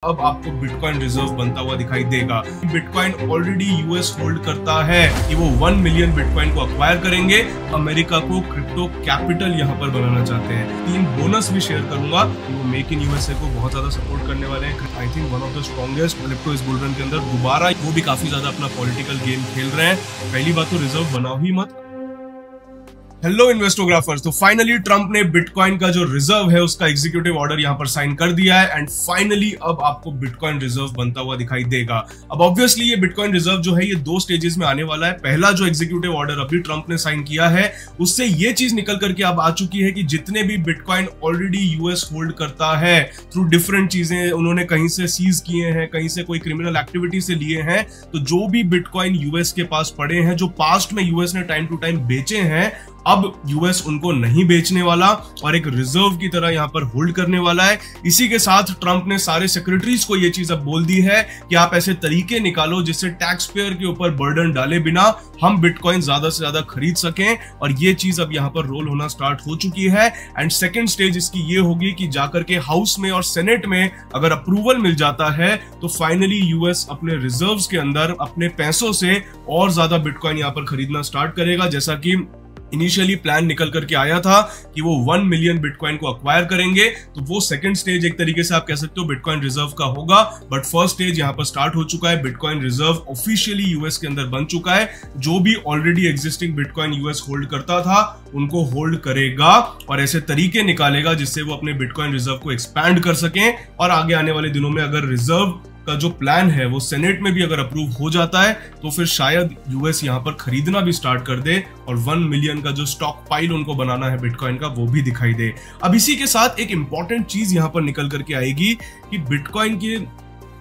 अब आपको bitcoin reserve बनता हुआ दिखाई देगा। बिटकॉइन ऑलरेडी यूएस होल्ड करता है कि वो 1 मिलियन बिटकॉइन को अक्वायर करेंगे। अमेरिका को क्रिप्टो कैपिटल यहाँ पर बनाना चाहते हैं। 3 बोनस भी शेयर करूंगा। वो मेक इन यूएसए को बहुत ज्यादा सपोर्ट करने वाले हैं। I think one of the strongest crypto इस बुल रन के अंदर दोबारा वो भी काफी ज्यादा अपना पॉलिटिकल गेम खेल रहे हैं। पहली बात तो रिजर्व बनाओ ही मत। हेलो इन्वेस्टोग्राफर्स, तो फाइनली ट्रंप ने बिटकॉइन का जो रिजर्व है उसका एग्जीक्यूटिव ऑर्डर यहां पर साइन कर दिया है एंड फाइनली अब आपको बिटकॉइन रिजर्व बनता हुआ दिखाई देगा। अब ऑब्वियसली ये बिटकॉइन रिजर्व जो है ये 2 स्टेजेस में आने वाला है। पहला जो एग्जीक्यूटिव ऑर्डर अभी ट्रंप ने साइन किया है उससे ये चीज निकल करके अब आ चुकी है कि जितने भी बिटकॉइन ऑलरेडी यूएस होल्ड करता है थ्रू डिफरेंट चीजें उन्होंने कहीं से सीज किए हैं, कहीं से कोई क्रिमिनल एक्टिविटी से लिए हैं, तो जो भी बिटकॉइन यूएस के पास पड़े हैं, जो पास्ट में यूएस ने टाइम टू टाइम बेचे हैं, अब यूएस उनको नहीं बेचने वाला और एक रिजर्व की तरह यहां पर होल्ड करने वाला है। इसी के साथ ट्रंप ने सारे सेक्रेटरीज को यह चीज अब बोल दी है कि आप ऐसे तरीके निकालो जिससे टैक्स पेयर के ऊपर बर्डन डाले बिना हम बिटकॉइन ज्यादा से ज्यादा खरीद सकें, और ये चीज अब यहां पर रोल होना स्टार्ट हो चुकी है। एंड सेकेंड स्टेज इसकी ये होगी कि जाकर के हाउस में और सेनेट में अगर अप्रूवल मिल जाता है तो फाइनली यूएस अपने रिजर्व्स के अंदर अपने पैसों से और ज्यादा बिटकॉइन यहां पर खरीदना स्टार्ट करेगा। जैसा कि इनिशियली प्लान निकल करके आया था कि वो 1 मिलियन बिटकॉइन को अक्वायर करेंगे, तो वो सेकंड स्टेज एक तरीके से आप कह सकते हो बिटकॉइन रिजर्व का होगा। बट फर्स्ट स्टेज यहां पर स्टार्ट हो चुका है। बिटकॉइन रिजर्व ऑफिशियली यूएस के अंदर बन चुका है। जो भी already existing bitcoin US hold करता था उनको होल्ड करेगा और ऐसे तरीके निकालेगा जिससे वो अपने बिटकॉइन रिजर्व को एक्सपैंड कर सकें। और आगे आने वाले दिनों में अगर रिजर्व का जो प्लान है वो सेनेट में भी अगर अप्रूव हो जाता है तो फिर शायद यूएस यहां पर खरीदना भी स्टार्ट कर दे और 1 मिलियन का जो स्टॉक पाइल उनको बनाना है बिटकॉइन का वो भी दिखाई दे। अब इसी के साथ एक इंपॉर्टेंट चीज यहां पर निकल करके आएगी कि बिटकॉइन के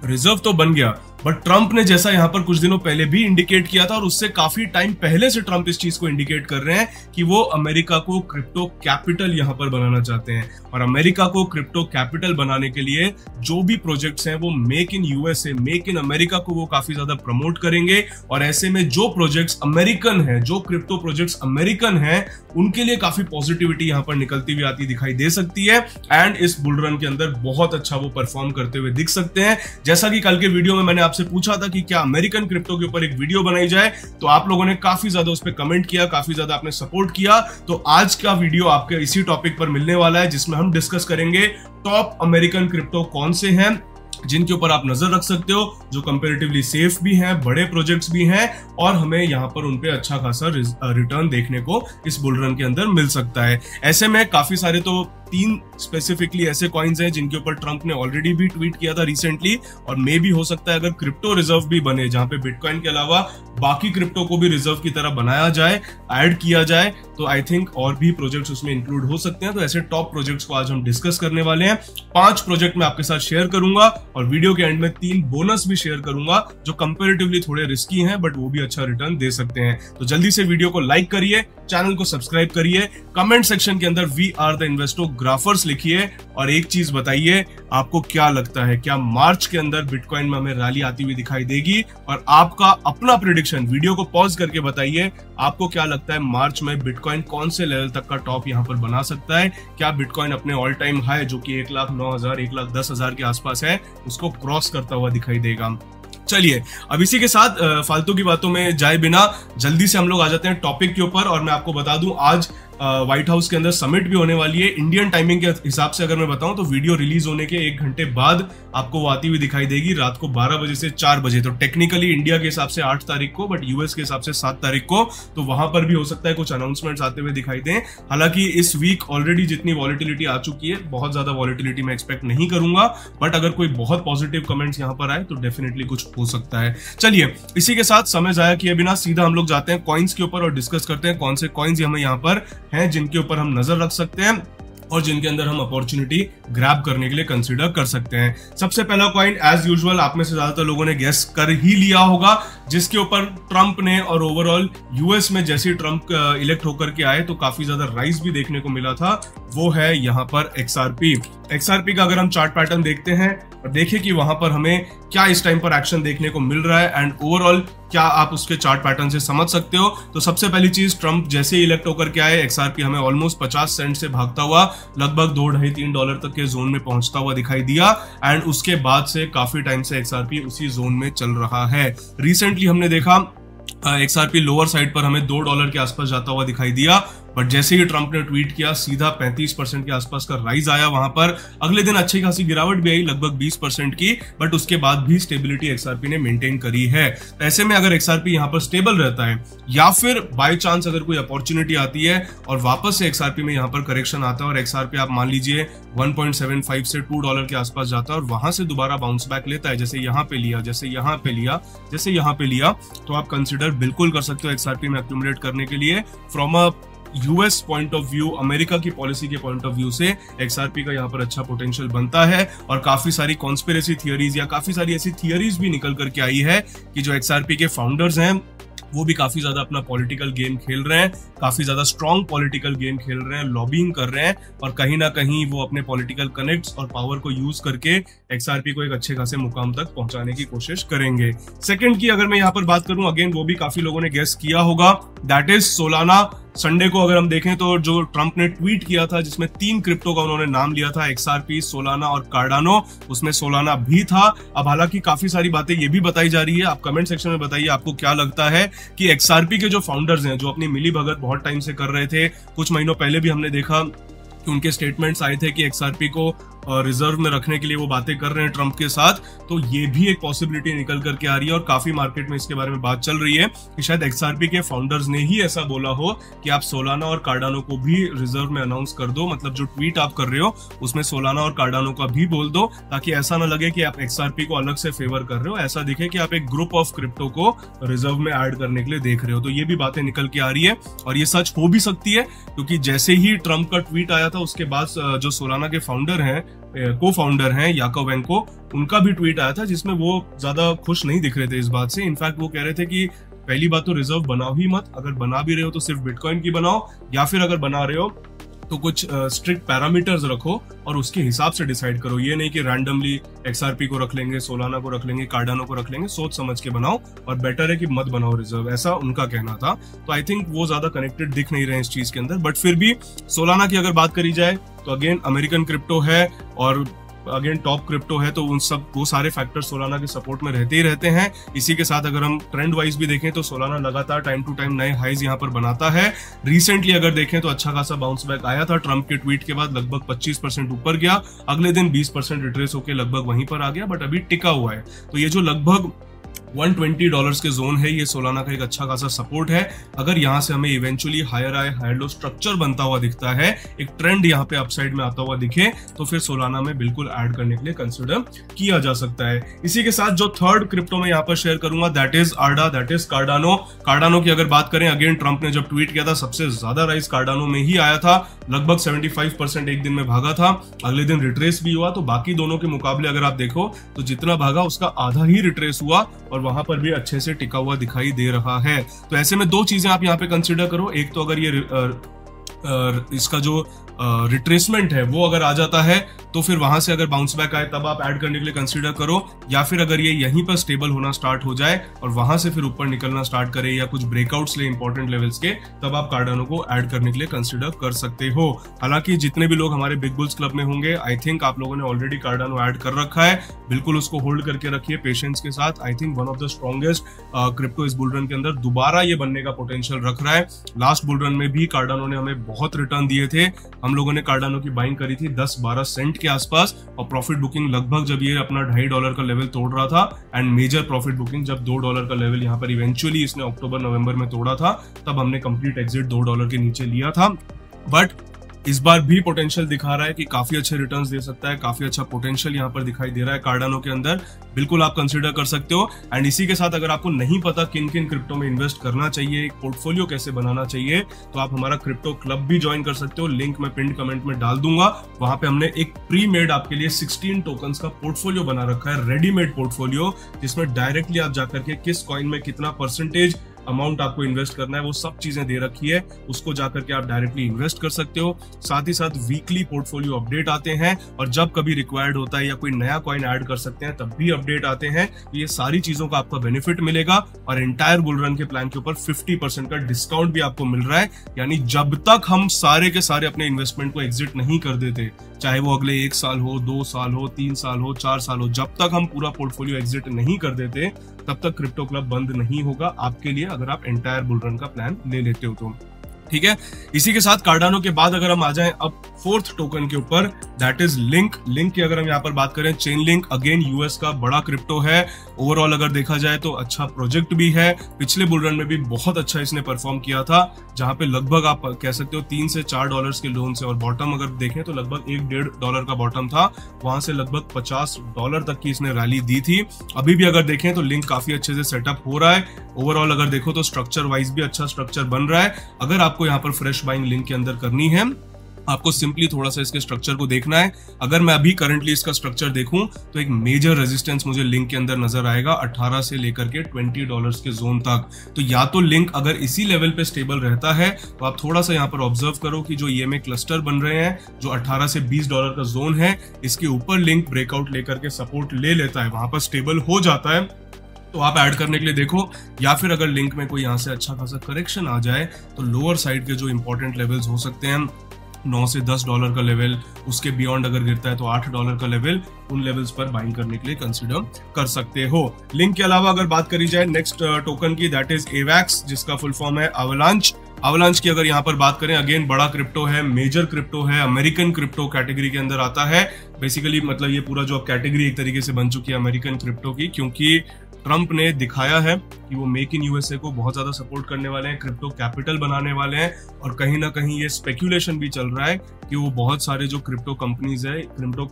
रिजर्व तो बन गया, बट ट्रंप ने जैसा यहां पर कुछ दिनों पहले भी इंडिकेट किया था और उससे काफी टाइम पहले से ट्रंप इस चीज को इंडिकेट कर रहे हैं कि वो अमेरिका को क्रिप्टो कैपिटल यहां पर बनाना चाहते हैं। और अमेरिका को क्रिप्टो कैपिटल बनाने के लिए जो भी प्रोजेक्ट्स हैं वो make in USA, make in America को वो काफी ज्यादा प्रमोट करेंगे। और ऐसे में जो प्रोजेक्ट्स अमेरिकन है, जो क्रिप्टो प्रोजेक्ट्स अमेरिकन है, उनके लिए काफी पॉजिटिविटी यहां पर निकलती हुई आती दिखाई दे सकती है एंड इस बुल रन के अंदर बहुत अच्छा वो परफॉर्म करते हुए दिख सकते हैं। जैसा कि कल के वीडियो में मैंने आपसे पूछा था कि क्या अमेरिकन क्रिप्टो के ऊपर एक वीडियो बनाई जाए, तो आप लोगों ने काफी ज्यादा उस पर कमेंट किया, काफी ज्यादा आपने सपोर्ट किया। तो आज का वीडियो आपके इसी टॉपिक पर मिलने वाला है जिसमें हम डिस्कस करेंगे टॉप अमेरिकन क्रिप्टो कौन से हैं जिनके ऊपर आप नजर रख सकते हो, जो कंपैरेटिवली सेफ भी हैं, बड़े प्रोजेक्ट्स भी हैं और हमें यहां पर उनपे अच्छा खासा रिटर्न देखने को इस बुल रन के अंदर मिल सकता है। ऐसे में काफी सारे तो 3 स्पेसिफिकली ऐसे कॉइन्स हैं जिनके ऊपर ट्रंप ने ऑलरेडी भी ट्वीट किया था रिसेंटली, और मे भी हो सकता है अगर क्रिप्टो रिजर्व भी बने जहां पे बिटकॉइन के अलावा बाकी क्रिप्टो को भी रिजर्व की तरह बनाया जाए, ऐड किया जाए, तो आई थिंक और भी प्रोजेक्ट्स उसमें इंक्लूड हो सकते हैं। तो ऐसे टॉप प्रोजेक्ट्स को आज हम डिस्कस करने वाले हैं। 5 प्रोजेक्ट मैं आपके साथ शेयर करूंगा और वीडियो के एंड में 3 बोनस भी शेयर करूंगा जो कंपैरेटिवली थोड़े रिस्की हैं बट वो भी अच्छा रिटर्न दे सकते हैं। तो जल्दी से वीडियो को लाइक करिए, चैनल को सब्सक्राइब करिए, कमेंट सेक्शन के अंदर वी आर द इन्वेस्टोग्राफर्स लिखिए और एक चीज बताइए, आपको क्या लगता है, क्या मार्च के अंदर बिटकॉइन में हमें रैली आती हुई दिखाई देगी? और आपका अपना प्रेडिक्शन वीडियो को पॉज करके बताइए, आपको क्या लगता है मार्च में बिटकॉइन कौन से लेवल तक का टॉप यहां पर बना सकता है? क्या बिटकॉइन अपने ऑल टाइम हाई जो कि 1,09,000 1,10,000 के आसपास है उसको क्रॉस करता हुआ दिखाई देगा? चलिए अब इसी के साथ फालतू की बातों में जाए बिना जल्दी से हम लोग आ जाते हैं टॉपिक के ऊपर। और मैं आपको बता दूं आज व्हाइट हाउस के अंदर समिट भी होने वाली है। इंडियन टाइमिंग के हिसाब से अगर मैं बताऊं तो वीडियो रिलीज होने के 1 घंटे बाद आपको वो आती हुई दिखाई देगी, रात को 12 बजे से 4 बजे। तो टेक्निकली इंडिया के हिसाब से 8 तारीख को, बट यूएस के हिसाब से 7 तारीख को, तो वहां पर भी हो सकता है कुछ अनाउंसमेंट्स आते हुए दिखाई दें। हालांकि इस वीक ऑलरेडी जितनी वॉलिटिलिटी आ चुकी है, बहुत ज्यादा वॉलिटिलिटी मैं एक्सपेक्ट नहीं करूंगा, बट अगर कोई बहुत पॉजिटिव कमेंट्स यहां पर आए तो डेफिनेटली कुछ हो सकता है। चलिए इसी के साथ समय जाया किए बिना सीधा हम लोग जाते हैं कॉइन्स के ऊपर और डिस्कस करते हैं कौन से कॉइन्स हमें यहाँ पर हैं जिनके ऊपर हम नजर रख सकते हैं और जिनके अंदर हम अपॉर्चुनिटी ग्रैब करने के लिए कंसीडर कर सकते हैं। सबसे पहला कॉइन एज यूजुअल आप में से ज्यादातर लोगों ने गेस कर ही लिया होगा, जिसके ऊपर ट्रंप ने और ओवरऑल यूएस में जैसे ट्रंप इलेक्ट होकर के आए तो काफी ज्यादा राइज भी देखने को मिला था, वो है यहाँ पर XRP। XRP का अगर हम चार्ट पैटर्न देखते हैं, और देखें कि वहां पर हमें क्या इस टाइम पर एक्शन देखने को मिल रहा है एंड ओवरऑल क्या आप उसके चार्ट पैटर्न से समझ सकते हो। तो सबसे पहली चीज, ट्रंप जैसे ही इलेक्ट होकर के आए, XRP हमें ऑलमोस्ट 50 सेंट से भागता हुआ लगभग $2.5-3 तक के जोन में पहुंचता हुआ दिखाई दिया एंड उसके बाद से काफी टाइम से XRP उसी जोन में चल रहा है। रिसेंटली हमने देखा XRP लोअर साइड पर हमें $2 के आसपास जाता हुआ दिखाई दिया, बट जैसे ही ट्रंप ने ट्वीट किया सीधा 35% के आसपास का राइज आया। वहां पर अगले दिन अच्छी खासी गिरावट भी आई, लगभग 20% की, बट उसके बाद भी स्टेबिलिटी XRP ने मेंटेन करी है। ऐसे में अगर XRP यहां पर स्टेबल रहता है या फिर बाय चांस अगर कोई अपॉर्चुनिटी आती है और वापस से XRP में यहां पर करेक्शन आता है और XRP आप मान लीजिए 1.75 से $2 के आसपास जाता है और वहां से दोबारा बाउंस बैक लेता है, जैसे यहां पे लिया, जैसे यहां पे लिया, जैसे यहां पे लिया, तो आप कंसिडर बिल्कुल कर सकते हो XRP में एक्यूमुलेट करने के लिए। From a US point of view, America की पॉलिसी के पॉइंट ऑफ व्यू से XRP का यहाँ पर अच्छा पोटेंशियल बनता है और काफी सारी कॉन्स्पिरेसी थियरीज या काफी सारी ऐसी थियरीज भी निकल करके आई है कि जो XRP के फाउंडर्स हैं वो भी काफी ज्यादा अपना पॉलिटिकल गेम खेल रहे हैं, काफी ज्यादा स्ट्रॉन्ग पॉलिटिकल गेम खेल रहे हैं, लॉबिंग कर रहे हैं और कहीं ना कहीं वो अपने पॉलिटिकल कनेक्ट्स और पावर को यूज करके XRP को एक अच्छे खासे मुकाम तक पहुंचाने की कोशिश करेंगे। सेकंड की अगर मैं यहाँ पर बात करूं, अगेन वो भी काफी लोगों ने गेस किया होगा, दैट इज सोलाना। संडे को अगर हम देखें तो जो ट्रंप ने ट्वीट किया था जिसमें 3 क्रिप्टो का उन्होंने नाम लिया था, XRP, सोलाना और कार्डानो, उसमें सोलाना भी था। अब हालांकि काफी सारी बातें ये भी बताई जा रही है, आप कमेंट सेक्शन में बताइए आपको क्या लगता है कि XRP के जो फाउंडर्स हैं, जो अपनी मिली भगत बहुत टाइम से कर रहे थे, कुछ महीनों पहले भी हमने देखा कि उनके स्टेटमेंट्स आए थे कि XRP को रिजर्व में रखने के लिए वो बातें कर रहे हैं ट्रंप के साथ, तो ये भी एक पॉसिबिलिटी निकल करके आ रही है और काफी मार्केट में इसके बारे में बात चल रही है कि शायद XRP के फाउंडर्स ने ही ऐसा बोला हो कि आप सोलाना और कार्डानो को भी रिजर्व में अनाउंस कर दो, मतलब जो ट्वीट आप कर रहे हो उसमें सोलाना और कार्डानो का भी बोल दो, ताकि ऐसा ना लगे कि आप XRP को अलग से फेवर कर रहे हो, ऐसा दिखे कि आप एक ग्रुप ऑफ क्रिप्टो को रिजर्व में ऐड करने के लिए देख रहे हो। तो ये भी बातें निकल के आ रही है और ये सच हो भी सकती है, क्योंकि जैसे ही ट्रंप का ट्वीट आया था उसके बाद जो सोलाना के फाउंडर हैं, को फाउंडर हैं याकोवेंको, उनका भी ट्वीट आया था जिसमें वो ज्यादा खुश नहीं दिख रहे थे इस बात से। इनफैक्ट वो कह रहे थे कि पहली बात तो रिजर्व बनाओ ही मत, अगर बना भी रहे हो तो सिर्फ बिटकॉइन की बनाओ, या फिर अगर बना रहे हो तो कुछ स्ट्रिक्ट पैरामीटर्स रखो और उसके हिसाब से डिसाइड करो। ये नहीं कि रैंडमली XRP को रख लेंगे, सोलाना को रख लेंगे, कार्डानो को रख लेंगे, सोच समझ के बनाओ और बेटर है कि मत बनाओ रिजर्व, ऐसा उनका कहना था। तो आई थिंक वो ज्यादा कनेक्टेड दिख नहीं रहे इस चीज के अंदर, बट फिर भी सोलाना की अगर बात करी जाए तो अगेन अमेरिकन क्रिप्टो है और अगेन टॉप क्रिप्टो है, तो उन सब वो सारे फैक्टर सोलाना के सपोर्ट में रहते ही रहते हैं। इसी के साथ अगर हम ट्रेंड वाइज भी देखें तो सोलाना लगातार टाइम टू टाइम नए हाईज यहाँ पर बनाता है। रिसेंटली अगर देखें तो अच्छा खासा बाउंस बैक आया था ट्रंप के ट्वीट के बाद, लगभग 25% ऊपर गया, अगले दिन 20% रिट्रेस होकर लगभग वहीं पर आ गया, बट अभी टिका हुआ है। तो ये जो लगभग $120 के जोन है, ये सोलाना का एक अच्छा खासा सपोर्ट है। अगर यहाँ से हमें इवेंचुअली हायर आए, हायर लो स्ट्रक्चर बनता हुआ दिखता है, एक ट्रेंड यहाँ पे अपसाइड में आता हुआ दिखे, तो फिर सोलाना में बिल्कुल ऐड करने के लिए कंसिडर किया जा सकता है। इसी के साथ जो थर्ड क्रिप्टो में यहाँ पर शेयर करूंगा that is ADA, that is Cardano. Cardano की अगर बात करें, अगेन ट्रंप ने जब ट्वीट किया था सबसे ज्यादा राइज कार्डानो में ही आया था, लगभग 75% एक दिन में भागा था, अगले दिन रिट्रेस भी हुआ। तो बाकी दोनों के मुकाबले अगर आप देखो तो जितना भागा उसका आधा ही रिट्रेस हुआ और वहां पर भी अच्छे से टिका हुआ दिखाई दे रहा है। तो ऐसे में दो चीजें आप यहाँ पे कंसिडर करो, एक तो अगर ये इसका जो रिट्रेसमेंट है वो अगर आ जाता है तो फिर वहां से अगर बाउंस बैक आए तब आप ऐड करने के लिए कंसीडर करो, या फिर अगर ये यहीं पर स्टेबल होना स्टार्ट हो जाए और वहां से फिर ऊपर निकलना स्टार्ट करे या कुछ ब्रेकआउट्स ले इंपॉर्टेंट लेवल्स के, तब आप कार्डानो को ऐड करने के लिए कंसीडर कर सकते हो। हालांकि जितने भी लोग हमारे बिग बुल्स क्लब में होंगे, आई थिंक आप लोगों ने ऑलरेडी कार्डानो ऐड कर रखा है, बिल्कुल उसको होल्ड करके रखिए पेशेंस के साथ। I think one of the strongest crypto इस बुल रन के अंदर दोबारा ये बनने का पोटेंशियल रख रहा है। लास्ट बुल रन में भी कार्डानो ने हमें बहुत रिटर्न दिए थे, हम लोगों ने कार्डानो की बाइंग करी थी 10-12 सेंट के आसपास और प्रॉफिट बुकिंग लगभग जब ये अपना $2.5 का लेवल तोड़ रहा था, एंड मेजर प्रॉफिट बुकिंग जब $2 का लेवल यहाँ पर इवेंचुअली इसने अक्टूबर नवंबर में तोड़ा था, तब हमने कंप्लीट एग्जिट $2 के नीचे लिया था। बट इस बार भी पोटेंशियल दिखा रहा है कि काफी अच्छे रिटर्न्स दे सकता है, काफी अच्छा पोटेंशियल यहाँ पर दिखाई दे रहा है कार्डानो के अंदर, बिल्कुल आप कंसीडर कर सकते हो। एंड इसी के साथ अगर आपको नहीं पता किन किन क्रिप्टो में इन्वेस्ट करना चाहिए, एक पोर्टफोलियो कैसे बनाना चाहिए, तो आप हमारा क्रिप्टो क्लब भी ज्वाइन कर सकते हो, लिंक मैं पिन कमेंट में डाल दूंगा। वहां पे हमने एक प्री मेड आपके लिए 16 टोकन्स का पोर्टफोलियो बना रखा है, रेडीमेड पोर्टफोलियो, जिसमें डायरेक्टली आप जाकर के किस कॉइन में कितना परसेंटेज अमाउंट आपको इन्वेस्ट करना है, वो सब चीजें दे रखी है, उसको जाकर के आप डायरेक्टली इन्वेस्ट कर सकते हो। साथ ही साथ वीकली पोर्टफोलियो अपडेट आते हैं और जब कभी रिक्वायर्ड होता है या कोई नया कॉइन ऐड कर सकते हैं तब भी अपडेट आते हैं। ये सारी चीजों का आपका बेनिफिट मिलेगा और एंटायर बुल रन के प्लान के ऊपर 50% का डिस्काउंट भी आपको मिल रहा है। यानी जब तक हम सारे के सारे अपने इन्वेस्टमेंट को एग्जिट नहीं कर देते, चाहे वो अगले 1 साल हो, 2 साल हो, 3 साल हो, 4 साल हो, जब तक हम पूरा पोर्टफोलियो एग्जिट नहीं कर देते तब तक क्रिप्टो क्लब बंद नहीं होगा आपके लिए, अगर आप एंटायर बुल रन का प्लान ले लेते हो तो। ठीक है, इसी के साथ कार्डानो के बाद अगर हम आ जाएं अब 4th टोकन के ऊपर, दैट इज लिंक। लिंक की अगर हम यहाँ पर बात करें, चेन लिंक अगेन यूएस का बड़ा क्रिप्टो है। ओवरऑल अगर देखा जाए तो अच्छा प्रोजेक्ट भी है, पिछले बुल रन में भी बहुत अच्छा इसने परफॉर्म किया था, जहां पे लगभग आप कह सकते हो 3 से 4 डॉलर्स के लोन से, और बॉटम अगर देखें तो लगभग $1.5 का बॉटम था, वहां से लगभग $50 तक की इसने रैली दी थी। अभी भी अगर देखें तो लिंक काफी अच्छे से सेटअप हो रहा है। ओवरऑल अगर देखो तो स्ट्रक्चर वाइज भी अच्छा स्ट्रक्चर बन रहा है। अगर आपको यहाँ पर फ्रेश बाइंग लिंक के अंदर करनी है, आपको सिंपली थोड़ा सा इसके स्ट्रक्चर को देखना है। अगर मैं अभी करंटली इसका स्ट्रक्चर देखूं तो एक मेजर रेजिस्टेंस मुझे लिंक के अंदर नजर आएगा 18 से लेकर के $20 के जोन तक। तो या तो लिंक अगर इसी लेवल पे स्टेबल रहता है तो आप थोड़ा सा यहाँ पर ऑब्जर्व करो कि जो ईएमए क्लस्टर बन रहे हैं, जो 18 से $20 का जोन है, इसके ऊपर लिंक ब्रेकआउट लेकर के सपोर्ट ले लेता है, वहां पर स्टेबल हो जाता है तो आप ऐड करने के लिए देखो। या फिर अगर लिंक में कोई यहाँ से अच्छा खासा करेक्शन आ जाए तो लोअर साइड के जो इंपॉर्टेंट लेवल्स हो सकते हैं, $9 से $10 का लेवल, उसके बियॉन्ड अगर गिरता है तो $8 का लेवल, उन लेवल्स पर बाइंग करने के लिए कंसीडर कर सकते हो। लिंक के अलावा अगर बात करी जाए नेक्स्ट टोकन की, दैट इज एवैक्स, जिसका फुल फॉर्म है अवलांच। अवलांच की अगर यहाँ पर बात करें, अगेन बड़ा क्रिप्टो है, मेजर क्रिप्टो है, अमेरिकन क्रिप्टो कैटेगरी के अंदर आता है। बेसिकली मतलब ये पूरा जो कैटेगरी एक तरीके से बन चुकी है अमेरिकन क्रिप्टो की, क्योंकि ट्रंप ने दिखाया है कि वो मेक इन यूएसए को बहुत ज्यादा सपोर्ट करने वाले हैं, क्रिप्टो कैपिटल बनाने वाले हैं, और कहीं ना कहीं ये स्पेक्यूलेशन भी चल रहा है कि वो बहुत सारे जो क्रिप्टो कंपनीज है, क्रिप्टो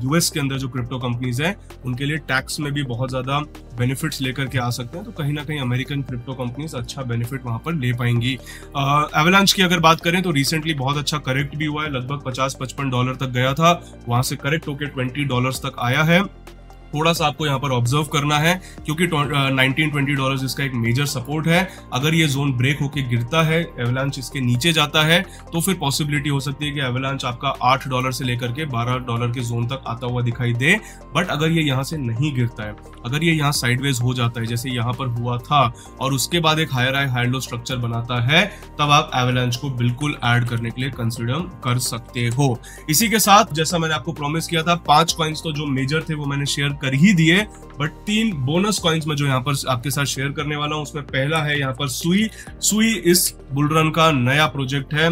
यूएस के अंदर जो क्रिप्टो कंपनीज है, उनके लिए टैक्स में भी बहुत ज्यादा बेनिफिट्स लेकर के आ सकते हैं। तो कहीं ना कहीं अमेरिकन क्रिप्टो कंपनीज अच्छा बेनिफिट वहां पर ले पाएंगी। एवलांच की अगर बात करें तो रिसेंटली बहुत अच्छा करेक्ट भी हुआ है, लगभग $50-55 तक गया था, वहां से करेक्ट होकर $20 तक आया है। थोड़ा सा आपको यहाँ पर ऑब्जर्व करना है क्योंकि $19-20 इसका एक मेजर सपोर्ट है। अगर ये जोन ब्रेक होके गिरता है, एवलांच इसके नीचे जाता है, तो फिर पॉसिबिलिटी हो सकती है कि एवलांच आपका $8 से लेकर के $12 के जोन तक आता हुआ दिखाई दे। बट अगर ये यहाँ से नहीं गिरता है, अगर ये यहाँ साइडवेज हो जाता है जैसे यहाँ पर हुआ था, और उसके बाद एक higher high higher low structure बनाता है, तब आप एवलांच को बिल्कुल ऐड करने के लिए कंसिडर कर सकते हो। इसी के साथ जैसा मैंने आपको प्रॉमिस किया था, 5 कॉइन्स तो जो मेजर थे वो मैंने शेयर कर ही दिए, बट 3 बोनस कॉइन्स में जो यहाँ पर आपके साथ शेयर करने वाला हूं, उसमें पहला है यहाँ पर सुई। सुई इस बुलरन का नया प्रोजेक्ट है,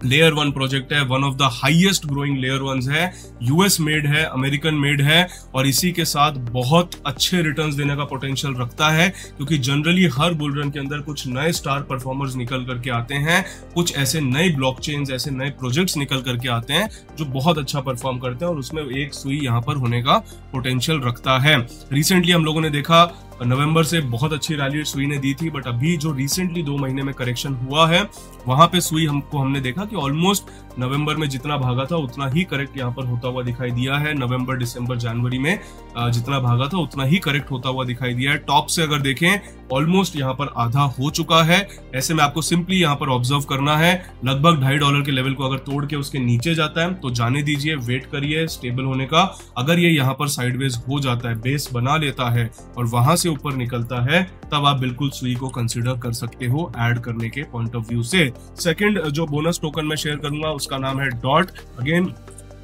लेयर 1 प्रोजेक्ट है, one of the highest growing layer 1s है, यूएस मेड है, अमेरिकन मेड है, और इसी के साथ बहुत अच्छे रिटर्न्स देने का पोटेंशियल रखता है, क्योंकि जनरली हर बुलरन के अंदर कुछ नए स्टार परफॉर्मर्स निकल करके आते हैं, कुछ ऐसे नए ब्लॉकचेन्स, ऐसे नए प्रोजेक्ट्स निकल करके आते हैं जो बहुत अच्छा परफॉर्म करते हैं, और उसमें एक सुई यहाँ पर होने का पोटेंशियल रखता है। रिसेंटली हम लोगों ने देखा नवंबर से बहुत अच्छी रैली सुई ने दी थी, बट अभी जो रिसेंटली 2 महीने में करेक्शन हुआ है, वहां पे सुई हमने देखा कि ऑलमोस्ट नवंबर में जितना भागा था उतना ही करेक्ट यहाँ पर होता हुआ दिखाई दिया है। नवंबर, दिसंबर, जनवरी में जितना भागा था उतना ही करेक्ट होता हुआ दिखाई दिया है। टॉप से अगर देखें ऑलमोस्ट यहाँ पर आधा हो चुका है। ऐसे में आपको सिंपली यहाँ पर ऑब्जर्व करना है, लगभग $2.5 के लेवल को अगर तोड़ के उसके नीचे जाता है तो जाने दीजिए, वेट करिए स्टेबल होने का। अगर ये यहाँ पर साइडवेज हो जाता है, बेस बना लेता है और वहां से ऊपर निकलता है, तब आप बिल्कुल सुई को कंसीडर कर सकते हो ऐड करने के पॉइंट ऑफ व्यू से। सेकंड जो बोनस टोकन मैं शेयर करूंगा उसका नाम है डॉट। अगेन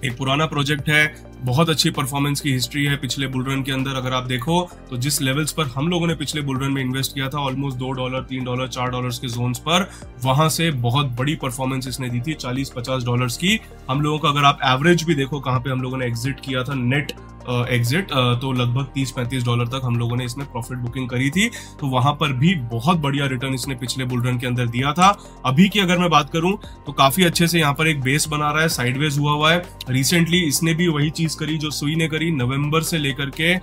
एक पुराना प्रोजेक्ट है, बहुत अच्छी परफॉर्मेंस की हिस्ट्री है पिछले बुलरन के अंदर। अगर आप देखो तो जिस लेवल्स पर हम लोगों ने पिछले बुलरन में इन्वेस्ट किया था, ऑलमोस्ट $2, $3, $4 के जोन्स पर, वहां से बहुत बड़ी परफॉर्मेंस इसने दी थी, $40-50 की। हम लोगों का अगर आप एवरेज भी देखो कहां पे हम लोगों ने एग्जिट किया था, नेट एग्जिट, तो लगभग $30-35 तक हम लोगों ने इसमें प्रॉफिट बुकिंग करी थी। तो वहां पर भी बहुत बढ़िया रिटर्न इसने पिछले बुलरन के अंदर दिया था। अभी की अगर मैं बात करूं तो काफी अच्छे से यहाँ पर एक बेस बना रहा है, साइडवेज हुआ है। रिसेंटली इसने भी वही चीज करी जो सुई ने करी, नवंबर से लेकर के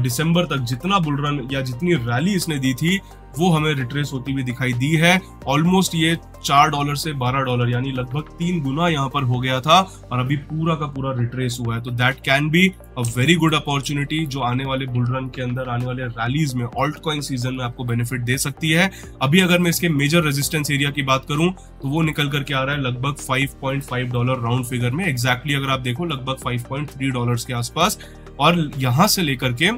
दिसंबर तक जितना बुलरन या जितनी रैली इसने दी थी, वो हमें रिट्रेस होती हुई दिखाई दी है। ऑलमोस्ट ये $4 से $12 यानी लगभग 3 गुना यहाँ पर हो गया था और अभी पूरा का पूरा रिट्रेस हुआ है। तो that can be a very good opportunity जो आने वाले बुल रन के अंदर, आने वाले रैलीज में, ऑल्ट कॉइन सीजन में आपको बेनिफिट दे सकती है। अभी अगर मैं इसके मेजर रेजिस्टेंस एरिया की बात करूं तो वो निकल करके आ रहा है लगभग $5.5 राउंड फिगर में। एग्जैक्टली अगर आप देखो लगभग $5.3 के आसपास, और यहां से लेकर के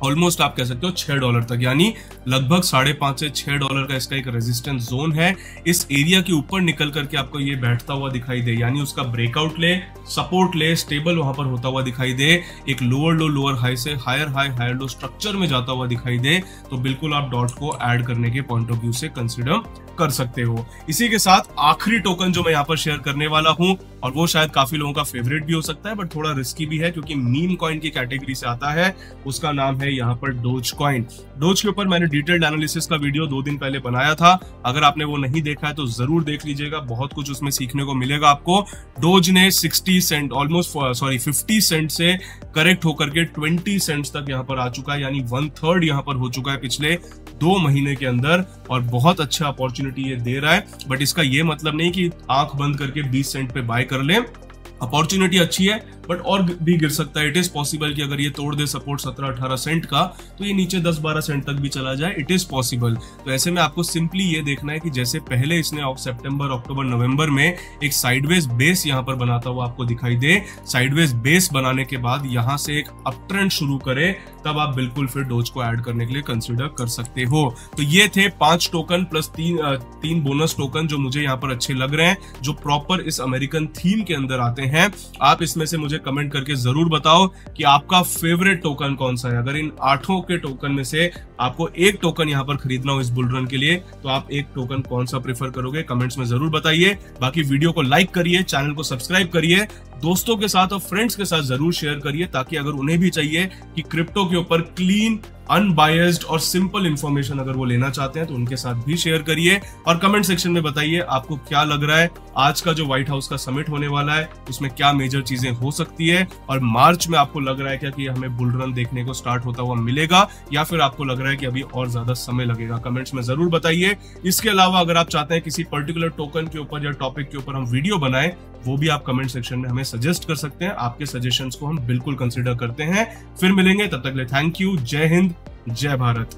ऑलमोस्ट आप कह सकते हो $6 तक, यानी लगभग $5.5 से $6 का इसका एक रेजिस्टेंस जोन है। इस एरिया के ऊपर निकल करके आपको ये बैठता हुआ दिखाई दे, यानी उसका ब्रेकआउट ले, सपोर्ट ले, स्टेबल वहां पर होता हुआ दिखाई दे, एक लोअर लो लोअर हाई से higher high higher low structure में जाता हुआ दिखाई दे, तो बिल्कुल आप डॉट को ऐड करने के पॉइंट ऑफ व्यू से कंसिडर कर सकते हो। इसी के साथ आखिरी टोकन जो मैं यहाँ पर शेयर करने वाला हूँ, और वो शायद काफी लोगों का फेवरेट भी हो सकता है बट थोड़ा रिस्की भी है क्योंकि मीम कॉइन की कैटेगरी से आता है, उसका नाम है यहाँ पर डोज कॉइन। डोज के ऊपर मैंने डिटेल्ड एनालिसिस का वीडियो 2 दिन पहले बनाया था, अगर आपने वो नहीं देखा है तो जरूर देख लीजिएगा, बहुत कुछ उसमें सीखने को मिलेगा आपको। डोज ने 60 सेंट ऑलमोस्ट 50 सेंट से करेक्ट होकर के 20 सेंट्स तक यहाँ पर आ चुका है, यानी 1/3 यहाँ पर हो चुका है पिछले 2 महीने के अंदर, और बहुत अच्छा अपॉर्चुनिटी ये दे रहा है। बट इसका ये मतलब नहीं कि आंख बंद करके 20 सेंट पे बाय कर ले, अपॉर्चुनिटी अच्छी है बट और भी गिर सकता है। इट इज पॉसिबल कि अगर ये तोड़ दे सपोर्ट 17-18 सेंट का तो ये नीचे 10-12 सेंट तक भी चला जाए, इट इज पॉसिबल। तो ऐसे में आपको सिंपली ये देखना है कि जैसे पहले इसने सितंबर, अक्टूबर, नवंबर में एक साइडवेज बेस यहाँ पर बनाता हुआ आपको दिखाई दे, साइडवेज बेस बनाने के बाद यहाँ से एक अप ट्रेंड शुरू करे, तब आप बिल्कुल फिर डोज को ऐड करने के लिए कंसिडर कर सकते हो। तो ये थे 5 टोकन प्लस 3 बोनस टोकन जो मुझे यहाँ पर अच्छे लग रहे हैं, जो प्रॉपर इस अमेरिकन थीम के अंदर आते हैं। आप इसमें से मुझे कमेंट करके जरूर बताओ कि आपका फेवरेट टोकन कौन सा है। अगर इन 8 के टोकन में से आपको एक टोकन यहाँ पर खरीदना हो इस बुल रन के लिए, तो आप एक टोकन कौन सा प्रेफर करोगे, कमेंट्स में जरूर बताइए। बाकी वीडियो को लाइक करिए, चैनल को सब्सक्राइब करिए, दोस्तों के साथ और फ्रेंड्स के साथ जरूर शेयर करिए, ताकि अगर उन्हें भी चाहिए कि क्रिप्टो के ऊपर क्लीन, अनबायस्ड और सिंपल इंफॉर्मेशन अगर वो लेना चाहते हैं तो उनके साथ भी शेयर करिए। और कमेंट सेक्शन में बताइए आपको क्या लग रहा है, आज का जो व्हाइट हाउस का समिट होने वाला है उसमें क्या मेजर चीजें हो सकती है, और मार्च में आपको लग रहा है क्या कि हमें बुल रन देखने को स्टार्ट होता हुआ मिलेगा, या फिर आपको लग रहा है कि अभी और ज्यादा समय लगेगा। कमेंट्स में जरूर बताइए। इसके अलावा अगर आप चाहते हैं किसी पर्टिकुलर टोकन के ऊपर या टॉपिक के ऊपर हम वीडियो बनाएं, वो भी आप कमेंट सेक्शन में हमें सजेस्ट कर सकते हैं। आपके सजेशंस को हम बिल्कुल कंसिडर करते हैं। फिर मिलेंगे, तब तक के लिए थैंक यू। जय हिंद, जय भारत।